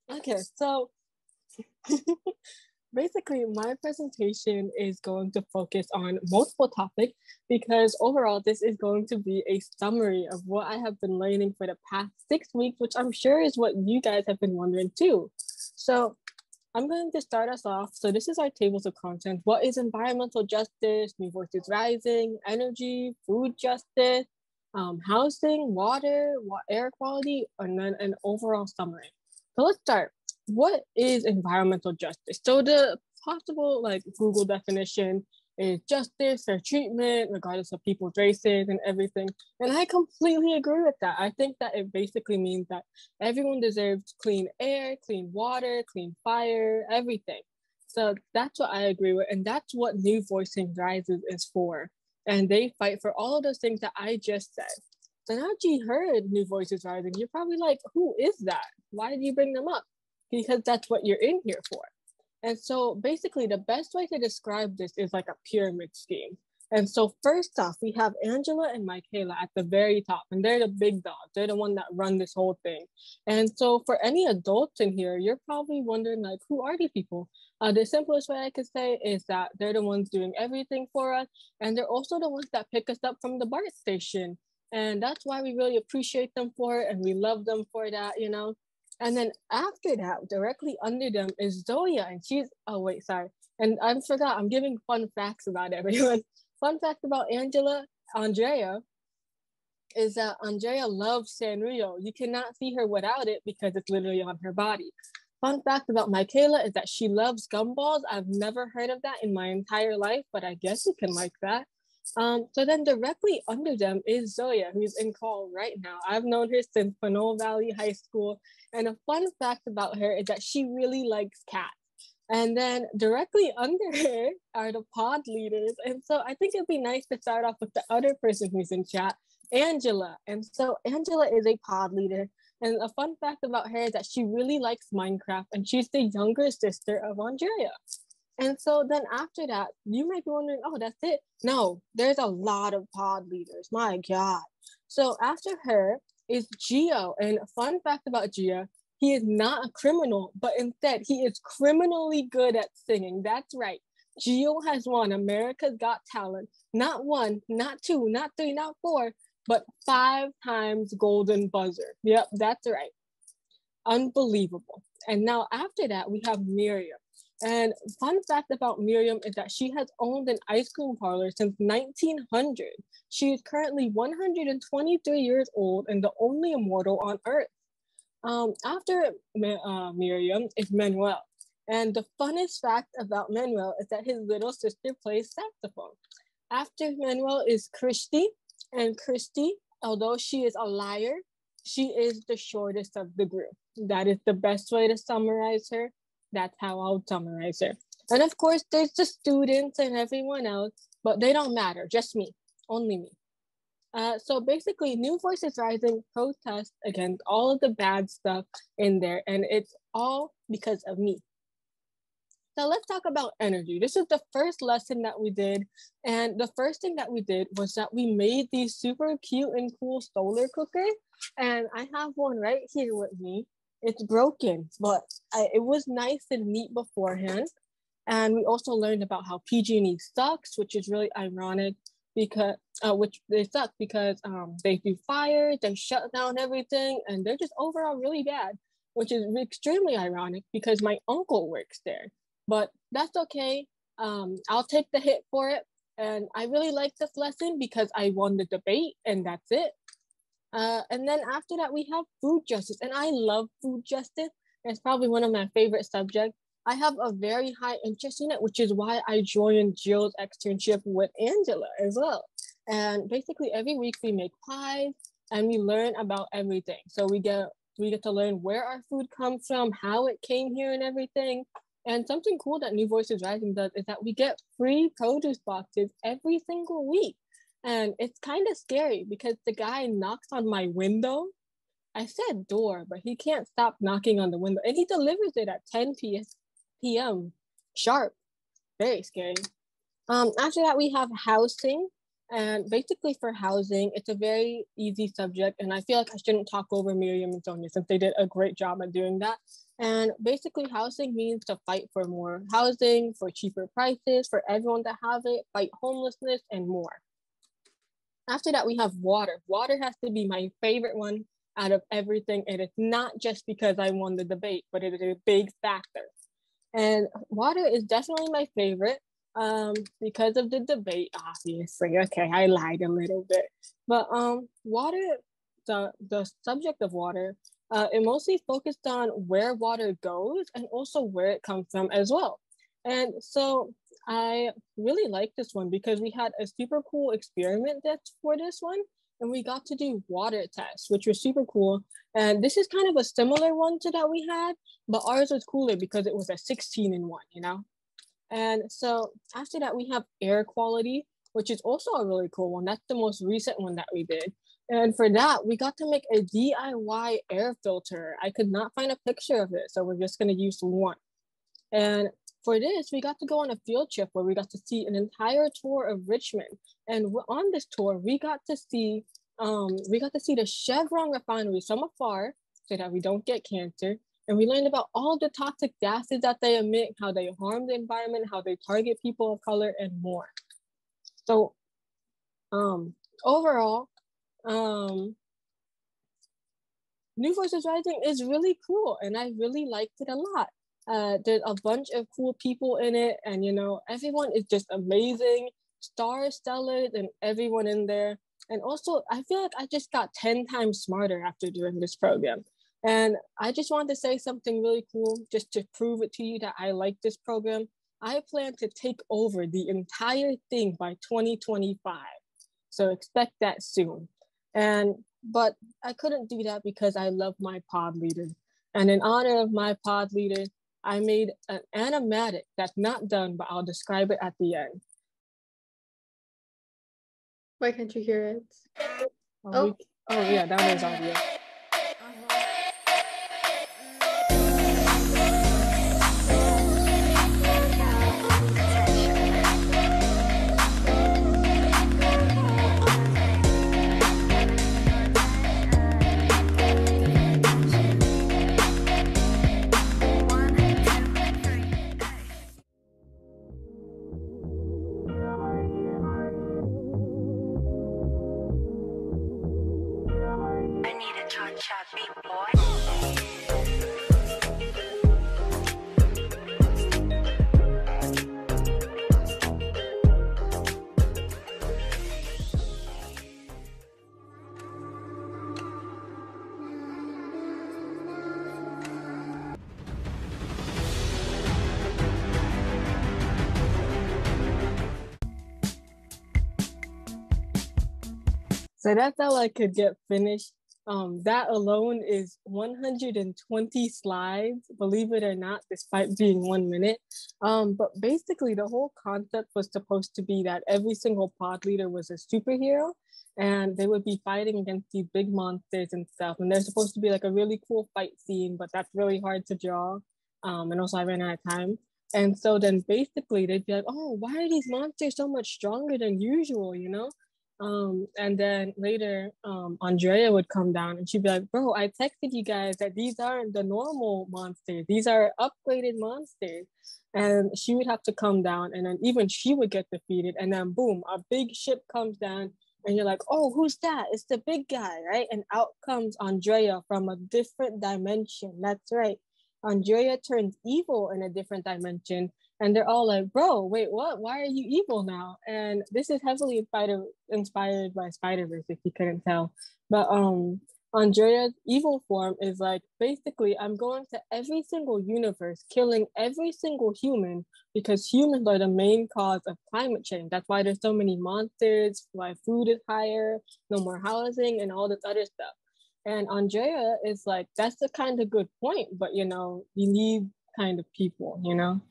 Okay, so basically, my presentation is going to focus on multiple topics because overall, this is going to be a summary of what I have been learning for the past 6 weeks, which I'm sure is what you guys have been wondering too. So, I'm going to start us off. So, this is our tables of content. What is environmental justice, new voices rising, energy, food justice, housing, water, air quality, and then an overall summary. So, let's start. What is environmental justice? So the possible like Google definition is justice or treatment regardless of people's races and everything. And I completely agree with that. I think that it basically means that everyone deserves clean air, clean water, clean fire, everything. So that's what I agree with. And that's what New Voicing Rises is for. And they fight for all of those things that I just said. So now that you heard New Voices Rising, you're probably like, who is that? Why did you bring them up? Because that's what you're in here for. And so basically the best way to describe this is like a pyramid scheme. And so first off, we have Angela and Michaela at the very top, and they're the big dogs. They're the one that run this whole thing. And so for any adults in here, you're probably wondering like, who are these people? The simplest way I could say is that they're the ones doing everything for us. And they're also the ones that pick us up from the BART station. And that's why we really appreciate them for it. And we love them for that, you know? And then after that, directly under them is Zoya, and she's sorry. And I forgot, I'm giving fun facts about everyone. Fun fact about Andrea is that Andrea loves Sanrio. You cannot see her without it because it's literally on her body. Fun fact about Michaela is that she loves gumballs. I've never heard of that in my entire life, but I guess you can like that. So then directly under them is Zoya, who's in call right now. I've known her since Pinole Valley High School. And a fun fact about her is that she really likes cats. And then directly under her are the pod leaders. And so I think it'd be nice to start off with the other person who's in chat, Angela. And so Angela is a pod leader. And a fun fact about her is that she really likes Minecraft, and she's the younger sister of Andrea. And so then after that, you might be wondering, oh, that's it. No, there's a lot of pod leaders. My God. So after her is Gio. And a fun fact about Gio, he is not a criminal, but instead he is criminally good at singing. That's right. Gio has won America's Got Talent. Not one, not two, not three, not four, but 5 times Golden Buzzer. Yep, that's right. Unbelievable. And now after that, we have Miriam. And fun fact about Miriam is that she has owned an ice cream parlor since 1900. She is currently 123 years old and the only immortal on Earth. After Miriam is Manuel. And the funnest fact about Manuel is that his little sister plays saxophone. After Manuel is Christy. And Christy, although she is a liar, she is the shortest of the group. That is the best way to summarize her. That's how I'll summarize her. And of course, there's the students and everyone else, but they don't matter. Just me, only me. So basically, New Voices Rising protests against all of the bad stuff in there, and it's all because of me. So let's talk about energy. This is the first lesson that we did. And the first thing that we did was that we made these super cute and cool solar cookers. And I have one right here with me. It's broken, but it was nice and neat beforehand. And we also learned about how PG&E sucks, which is really ironic because which they suck because they do fires, they shut down everything, and they're just overall really bad, which is extremely ironic because my uncle works there. But that's okay. I'll take the hit for it. And I really like this lesson because I won the debate, and that's it. And then after that, we have food justice. And I love food justice. It's probably one of my favorite subjects. I have a very high interest in it, which is why I joined Jill's externship with Angela as well. And basically every week we make pies and we learn about everything. So we get to learn where our food comes from, how it came here and everything. And something cool that New Voices Rising does is that we get free produce boxes every single week. And it's kind of scary because the guy knocks on my window. I said door, but he can't stop knocking on the window. And he delivers it at 10 p.m. sharp. Very scary. After that, we have housing. And basically for housing, it's a very easy subject. And I feel like I shouldn't talk over Miriam and Sonia since they did a great job at doing that. And basically housing means to fight for more housing, for cheaper prices, for everyone to have it, fight homelessness and more. After that, we have water. Water has to be my favorite one out of everything. And it's not just because I won the debate, but it is a big factor. And water is definitely my favorite because of the debate, obviously. Okay, I lied a little bit. But water, the subject of water, it mostly focused on where water goes and also where it comes from as well. And so I really like this one because we had a super cool experiment that's for this one. And we got to do water tests, which was super cool. And this is kind of a similar one to that we had, but ours was cooler because it was a 16 in one, you know? And so after that, we have air quality, which is also a really cool one. That's the most recent one that we did. And for that, we got to make a DIY air filter. I could not find a picture of it, so we're just going to use one. And for this, we got to go on a field trip where we got to see an entire tour of Richmond. And on this tour, we got to see the Chevron refinery from afar so that we don't get cancer. And we learned about all the toxic gases that they emit, how they harm the environment, how they target people of color, and more. So overall, New Voices Rising is really cool, and I really liked it a lot. There's a bunch of cool people in it, and you know, everyone is just amazing, stars, stellars, and everyone in there. And also, I feel like I just got 10 times smarter after doing this program. And I just wanted to say something really cool just to prove it to you that I like this program. I plan to take over the entire thing by 2025. So expect that soon. But I couldn't do that because I love my pod leader. And in honor of my pod leader, I made an animatic that's not done, but I'll describe it at the end. Why can't you hear it? Oh yeah, that was audio. So that's how I could get finished. That alone is 120 slides, believe it or not, despite being 1 minute. But basically, the whole concept was supposed to be that every single pod leader was a superhero, and they would be fighting against these big monsters and stuff. And there's supposed to be like a really cool fight scene, but that's really hard to draw. And also, I ran out of time. And so then basically, they'd be like, oh, why are these monsters so much stronger than usual, you know? And then later, Andrea would come down and she'd be like, bro, I texted you guys that these aren't the normal monsters. These are upgraded monsters. And she would have to come down and then even she would get defeated. And then boom, a big ship comes down and you're like, oh, who's that? It's the big guy, right? And out comes Andrea from a different dimension. That's right. Andrea turns evil in a different dimension. And they're all like, bro, wait, what? Why are you evil now? And this is heavily inspired by Spider-Verse, if you couldn't tell. But Andrea's evil form is like, basically, I'm going to every single universe, killing every single human because humans are the main cause of climate change. That's why there's so many monsters, why food is higher, no more housing, and all this other stuff. And Andrea is like, that's the kind of good point, but you know, you need kind of people, you know?